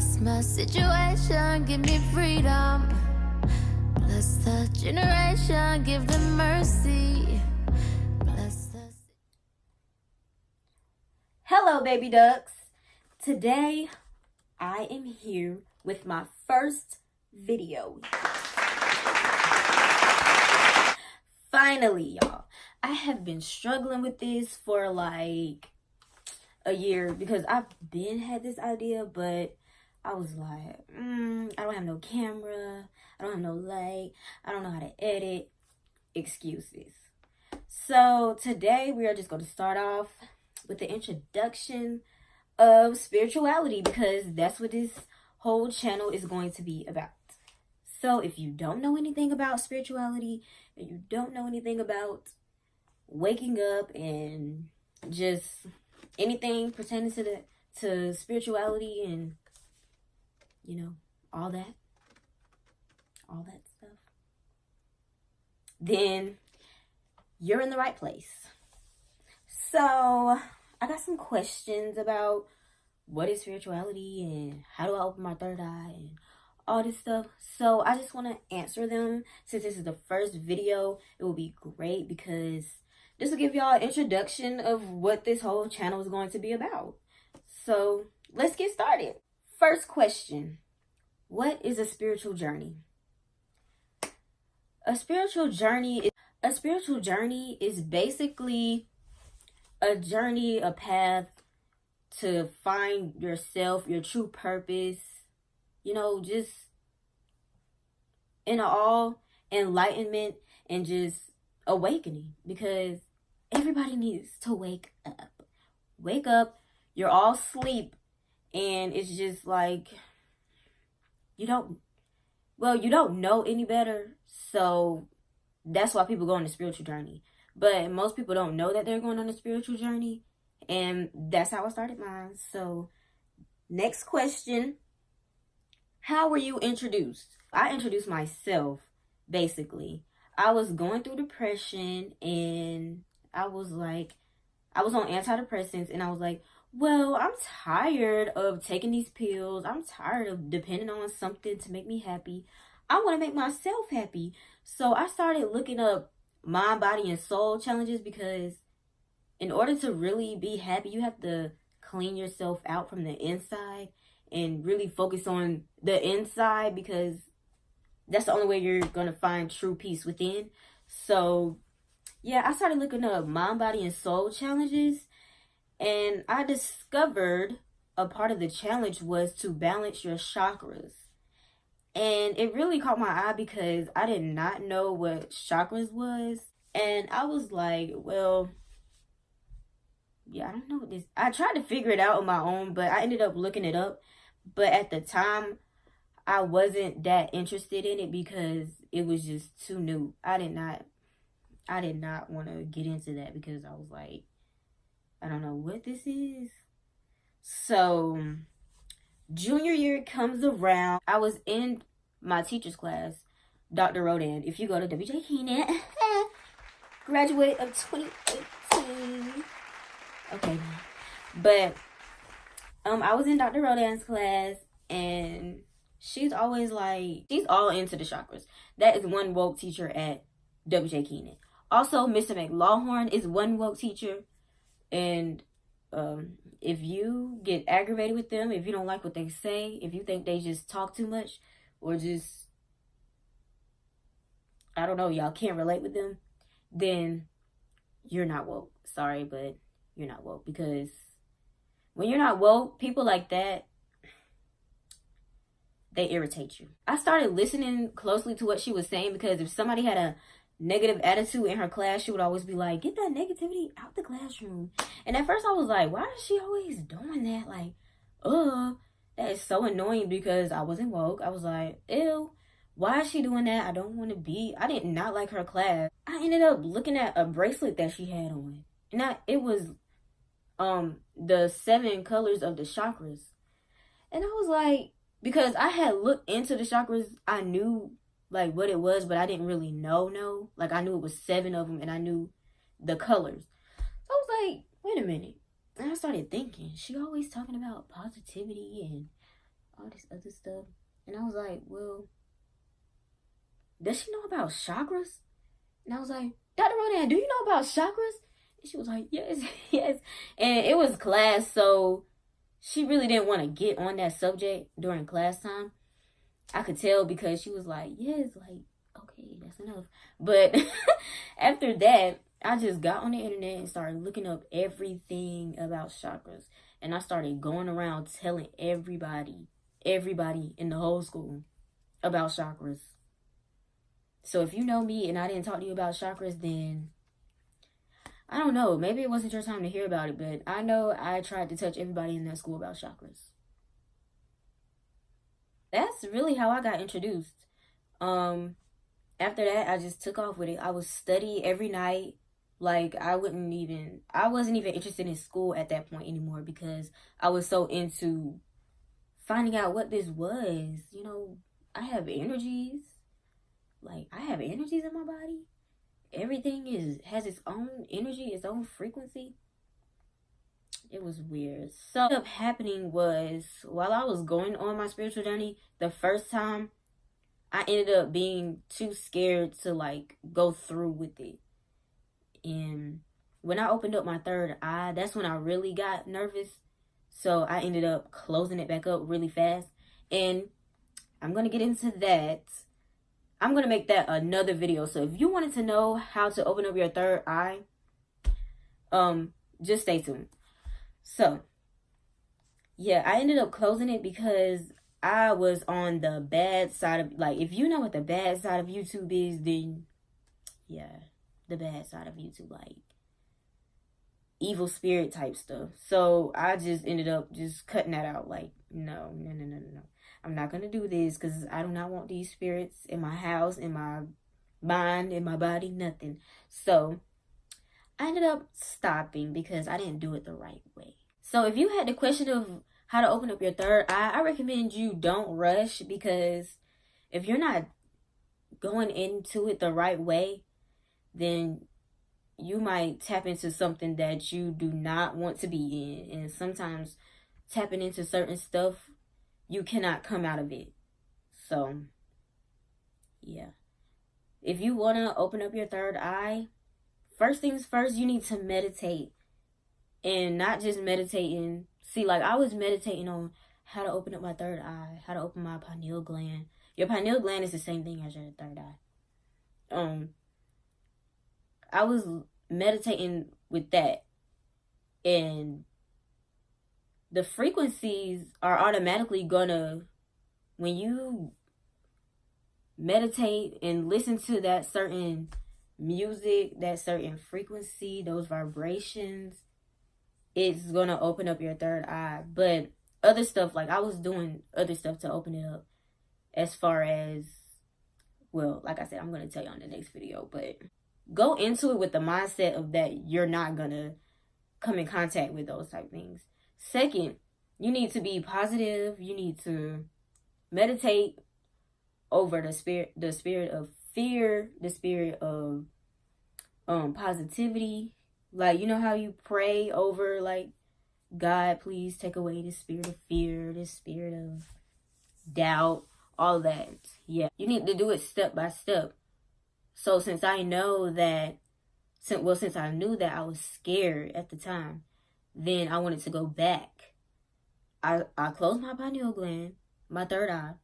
Bless my situation, give me freedom. Bless the generation, give them mercy. Bless the... Hello, baby ducks. Today, I am here with my first video. Finally, y'all. I have been struggling with this for like a year because I've been had this idea, but I was like, I don't have no camera, I don't have no light, I don't know how to edit. Excuses. So today we are just going to start off with the introduction of spirituality, because that's what this whole channel is going to be about. So if you don't know anything about spirituality, and you don't know anything about waking up and just anything pertaining to spirituality and, you know, all that stuff, then you're in the right place. So I got some questions about what is spirituality and how do I open my third eye and all this stuff. So I just want to answer them. Since this is the first video, it will be great because this will give y'all an introduction of what this whole channel is going to be about. So let's get started. First question: what is a spiritual journey? A spiritual journey is basically a journey, a path to find yourself, your true purpose, you know, just in all enlightenment and just awakening, because everybody needs to wake up. Wake up, you're all asleep, and it's just like you don't know any better. So that's why people go on a spiritual journey. But most people don't know that they're going on a spiritual journey, and that's how I started mine. So next question: how were you introduced? I introduced myself, basically. I was going through depression, and I was on antidepressants, and I was like, well, I'm tired of taking these pills. I'm tired of depending on something to make me happy. I want to make myself happy. So I started looking up mind, body, and soul challenges, because in order to really be happy, you have to clean yourself out from the inside and really focus on the inside, because that's the only way you're going to find true peace within. So yeah, I started looking up mind, body, and soul challenges, and I discovered a part of the challenge was to balance your chakras. And it really caught my eye because I did not know what chakras was. And I was like, well, yeah, I don't know what this. I tried to figure it out on my own, but I ended up looking it up. But at the time, I wasn't that interested in it because it was just too new. I did not want to get into that because I was like, I don't know what this is. So junior year comes around. I was in my teacher's class, Dr. Rodan. If you go to WJ Keenan, graduate of 2018. Okay, but I was in Dr. Rodan's class, and she's always like, she's all into the chakras. That is one woke teacher at WJ Keenan. Also, Mr. McLawhorn is one woke teacher, and if you get aggravated with them, if you don't like what they say, if you think they just talk too much, or just, I don't know, y'all can't relate with them, then you're not woke. Sorry, but you're not woke, because when you're not woke, people like that, they irritate you. I started listening closely to what she was saying, because if somebody had a negative attitude in her class, she would always be like, get that negativity out the classroom. And at first I was like, why is she always doing that? Like, that is so annoying, because I wasn't woke. I was like, ew, why is she doing that? I did not like her class. I ended up looking at a bracelet that she had on, and it was the 7 colors of the chakras. And I was like, because I had looked into the chakras, I knew like what it was, but I didn't really know. Like, I knew it was 7 of them, and I knew the colors. So I was like, wait a minute. And I started thinking, she always talking about positivity and all this other stuff. And I was like, well, does she know about chakras? And I was like, Dr. Ronan, do you know about chakras? And she was like, yes, yes. And it was class, so she really didn't want to get on that subject during class time. I could tell because she was like, yes, like, okay, that's enough. But after that, I just got on the internet and started looking up everything about chakras. And I started going around telling everybody in the whole school about chakras. So if you know me and I didn't talk to you about chakras, then I don't know. Maybe it wasn't your time to hear about it, but I know I tried to touch everybody in that school about chakras. That's really how I got introduced. After that, I just took off with it. I would study every night. Like, I wasn't even interested in school at that point anymore because I was so into finding out what this was. You know, I have energies. Like, I have energies in my body. Everything has its own energy, its own frequency. It was weird. So what ended up happening was, while I was going on my spiritual journey the first time, I ended up being too scared to like go through with it. And when I opened up my third eye, that's when I really got nervous. So I ended up closing it back up really fast. And I'm going to get into that. I'm going to make that another video. So if you wanted to know how to open up your third eye, just stay tuned. So, yeah, I ended up closing it because I was on the bad side of, like, if you know what the bad side of YouTube is, then, yeah, the bad side of YouTube, like, evil spirit type stuff. So, I just ended up just cutting that out, like, no. I'm not going to do this because I do not want these spirits in my house, in my mind, in my body, nothing. So, I ended up stopping because I didn't do it the right way. So if you had the question of how to open up your third eye, I recommend you don't rush, because if you're not going into it the right way, then you might tap into something that you do not want to be in. And sometimes tapping into certain stuff, you cannot come out of it. So, yeah. If you want to open up your third eye, first things first, you need to meditate. And not just meditating. See, like, I was meditating on how to open up my third eye, how to open my pineal gland. Your pineal gland is the same thing as your third eye. I was meditating with that. And the frequencies are automatically gonna, when you meditate and listen to that certain music, that certain frequency, those vibrations, it's gonna open up your third eye. But other stuff, like, I was doing other stuff to open it up, as far as, well, like I said, I'm gonna tell you on the next video. But go into it with the mindset of that you're not gonna come in contact with those type things. Second, you need to be positive. You need to meditate over the spirit of fear, the spirit of positivity. Like, you know how you pray over, like, God, please take away the spirit of fear, the spirit of doubt, all that. Yeah, you need to do it step by step. So since I know that, since I knew that I was scared at the time, then I wanted to go back. I closed my pineal gland, my third eye.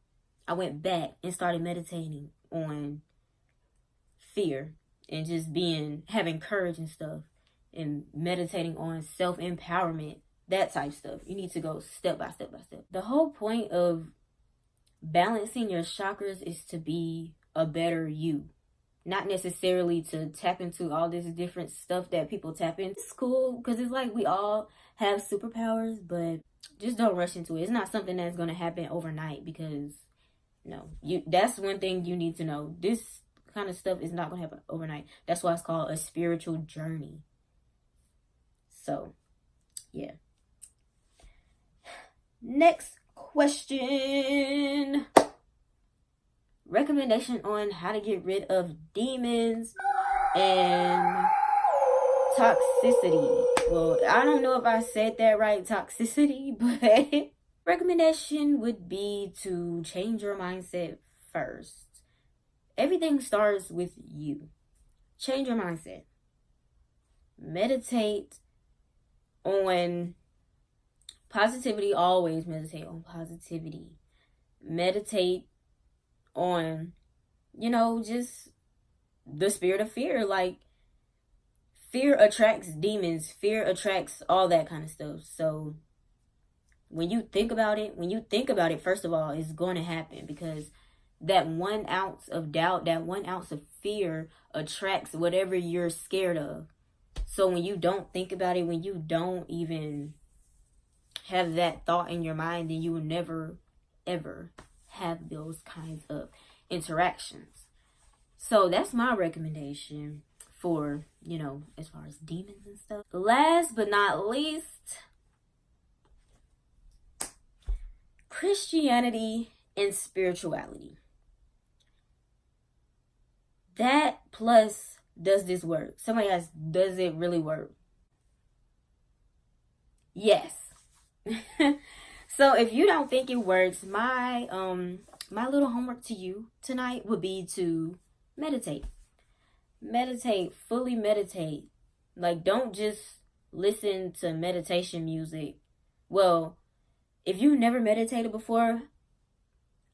I went back and started meditating on fear and just having courage and stuff, and meditating on self-empowerment, that type stuff. You need to go step by step by step. The whole point of balancing your chakras is to be a better you. Not necessarily to tap into all this different stuff that people tap into. It's cool, because it's like we all have superpowers, but just don't rush into it. It's not something that's going to happen overnight, because, no, that's one thing you need to know. This kind of stuff is not going to happen overnight. That's why it's called a spiritual journey. So, yeah. Next question. Recommendation on how to get rid of demons and toxicity. Well, I don't know if I said that right, toxicity, but recommendation would be to change your mindset first. Everything starts with you. Change your mindset. Meditate on positivity. Always meditate on positivity. Meditate on, just the spirit of fear. Like, fear attracts demons, fear attracts all that kind of stuff. So when you think about it, first of all, it's going to happen, because that 1 ounce of doubt, that 1 ounce of fear attracts whatever you're scared of. So when you don't think about it, when you don't even have that thought in your mind, then you will never, ever have those kinds of interactions. So that's my recommendation for, as far as demons and stuff. Last but not least, Christianity and spirituality. That plus, does this work? Somebody asked, does it really work? Yes. So if you don't think it works, my little homework to you tonight would be to meditate. Meditate, fully meditate. Like, don't just listen to meditation music. Well, if you never meditated before,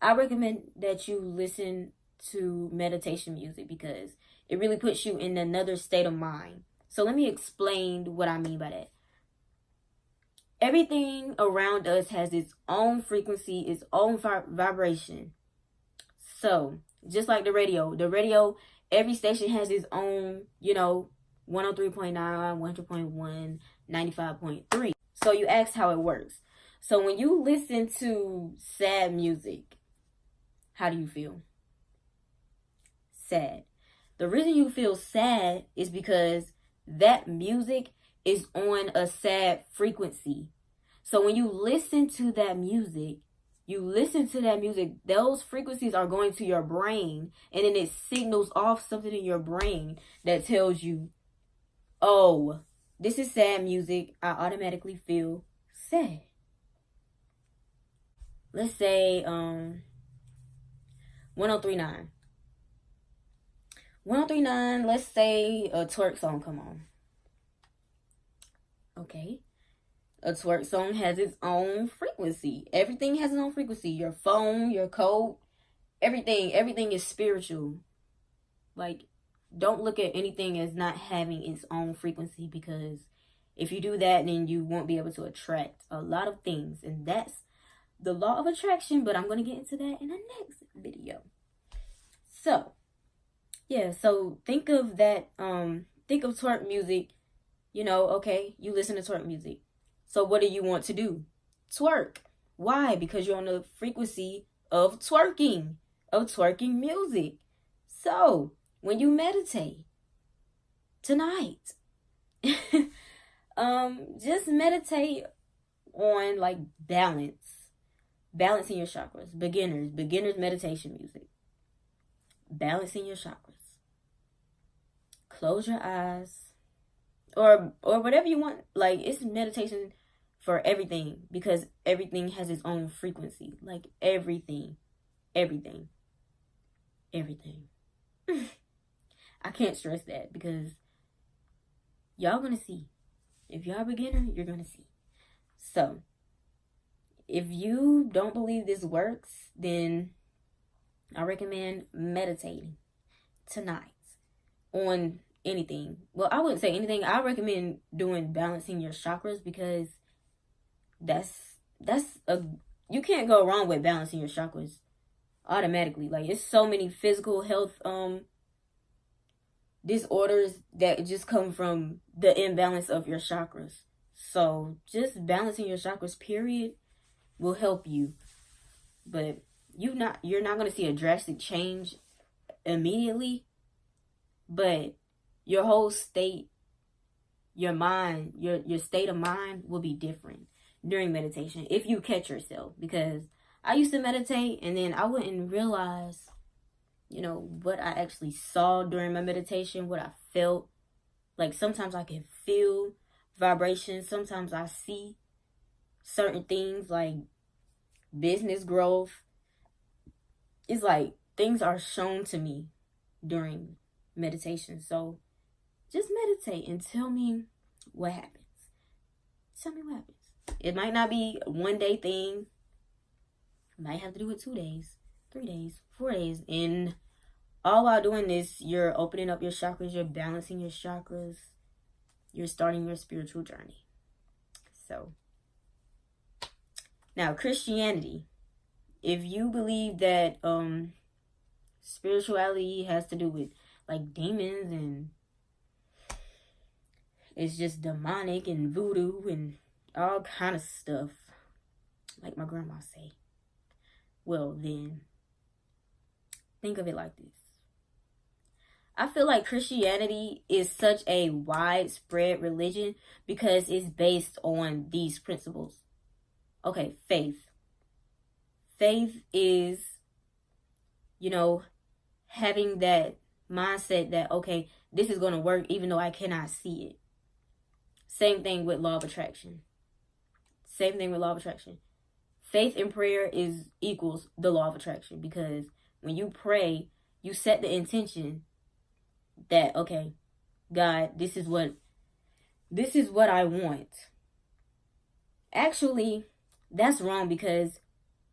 I recommend that you listen to meditation music, because it really puts you in another state of mind. So let me explain what I mean by that. Everything around us has its own frequency, its own vibration. So just like the radio, every station has its own, 103.9, 100.1, 95.3. So you ask how it works. So when you listen to sad music, how do you feel? Sad. The reason you feel sad is because that music is on a sad frequency. So when you listen to that music, those frequencies are going to your brain, and then it signals off something in your brain that tells you, oh, this is sad music. I automatically feel sad. Let's say 1039. 1039, let's say a twerk song come on. Okay. A twerk song has its own frequency. Everything has its own frequency. Your phone, your code, everything is spiritual. Like, don't look at anything as not having its own frequency, because if you do that, then you won't be able to attract a lot of things. And that's the law of attraction, but I'm going to get into that in the next video. So, yeah, so think of that, think of twerk music, okay, you listen to twerk music. So what do you want to do? Twerk. Why? Because you're on the frequency of twerking music. So when you meditate tonight, just meditate on, like, balancing your chakras. Beginners meditation music. Balancing your chakras. Close your eyes, or whatever you want. Like, it's meditation for everything, because everything has its own frequency. Like, everything. I can't stress that, because y'all gonna see. If you're a beginner, you're gonna see. So if you don't believe this works, then I recommend meditating tonight on anything. Well, I wouldn't say anything. I recommend doing balancing your chakras, because you can't go wrong with balancing your chakras automatically. Like, it's so many physical health disorders that just come from the imbalance of your chakras. So just balancing your chakras, period, will help you. But you're not going to see a drastic change immediately, but your whole state, your mind, your state of mind will be different during meditation, if you catch yourself. Because I used to meditate, and then I wouldn't realize, what I actually saw during my meditation, what I felt. Like, sometimes I can feel vibrations. Sometimes I see certain things. Like, business growth. It's like things are shown to me during meditation. So just meditate and tell me what happens. Tell me what happens. It might not be a 1 day thing. You might have to do it 2 days, 3 days, 4 days. And all while doing this, you're opening up your chakras, you're balancing your chakras, you're starting your spiritual journey. So, now Christianity. If you believe that spirituality has to do with like demons and it's just demonic and voodoo and all kind of stuff, like my grandma say, well then, think of it like this. I feel like Christianity is such a widespread religion because it's based on these principles. Okay, faith. Faith is, having that mindset that, okay, this is going to work even though I cannot see it. Same thing with law of attraction. Faith and prayer equals the law of attraction, because when you pray, you set the intention that, okay, God, this is what I want. Actually, that's wrong, because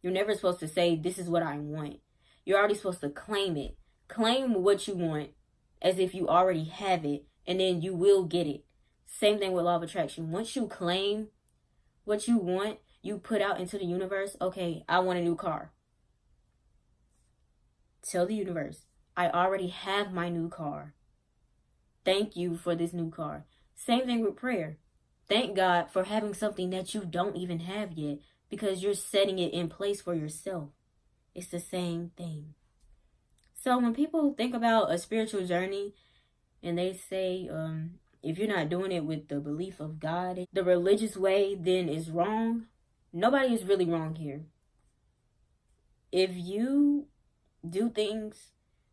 you're never supposed to say, this is what I want. You're already supposed to claim it. Claim what you want as if you already have it, and then you will get it. Same thing with law of attraction. Once you claim what you want, you put out into the universe, okay, I want a new car. Tell the universe, I already have my new car. Thank you for this new car. Same thing with prayer. Thank God for having something that you don't even have yet, because you're setting it in place for yourself. It's the same thing. So when people think about a spiritual journey and they say, if you're not doing it with the belief of God, the religious way, then is wrong. Nobody is really wrong here. If you do things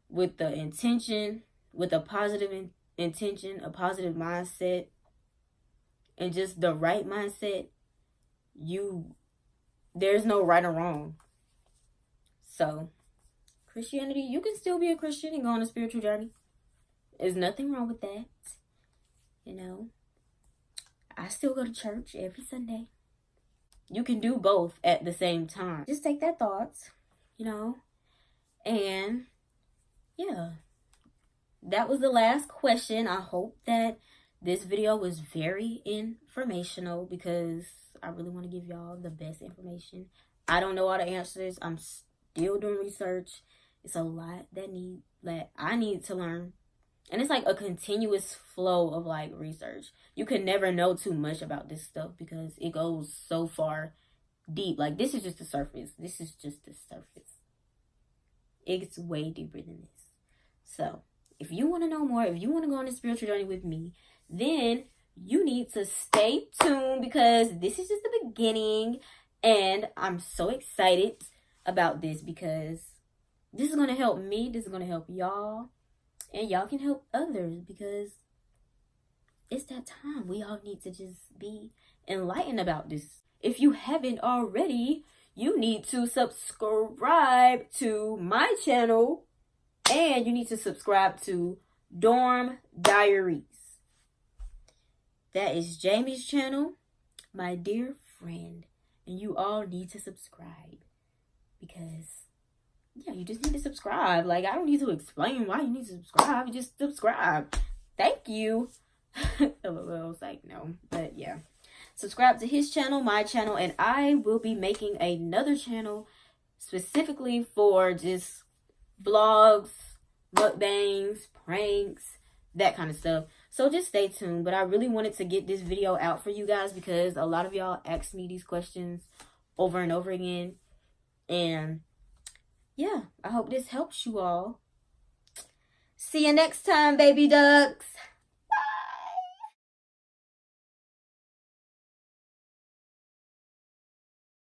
with the intention, with a positive intention, a positive mindset, and just the right mindset, there's no right or wrong. So, Christianity, you can still be a Christian and go on a spiritual journey. There's nothing wrong with that. I still go to church every Sunday. You can do both at the same time. Just take that thought, and yeah, that was the last question. I hope that this video was very informational, because I really want to give y'all the best information. I don't know all the answers. I'm still doing research. It's a lot that I need to learn. And it's like a continuous flow of like research. You can never know too much about this stuff because it goes so far deep. Like, this is just the surface. It's way deeper than this. So, if you want to know more, if you want to go on a spiritual journey with me, then you need to stay tuned, because this is just the beginning. And I'm so excited about this, because this is going to help me. This is going to help y'all. And y'all can help others, because it's that time. We all need to just be enlightened about this. If you haven't already, you need to subscribe to my channel, and you need to subscribe to Dorm Diaries. That is Jamie's channel, my dear friend. And you all need to subscribe, because yeah, you just need to subscribe. Like, I don't need to explain why you need to subscribe. You just subscribe. Thank you. LOL, was like, no. But yeah, subscribe to his channel, my channel, and I will be making another channel specifically for just vlogs, mukbangs, pranks, that kind of stuff. So just stay tuned. But I really wanted to get this video out for you guys, because a lot of y'all ask me these questions over and over again. And yeah, I hope this helps you all. See you next time, baby ducks.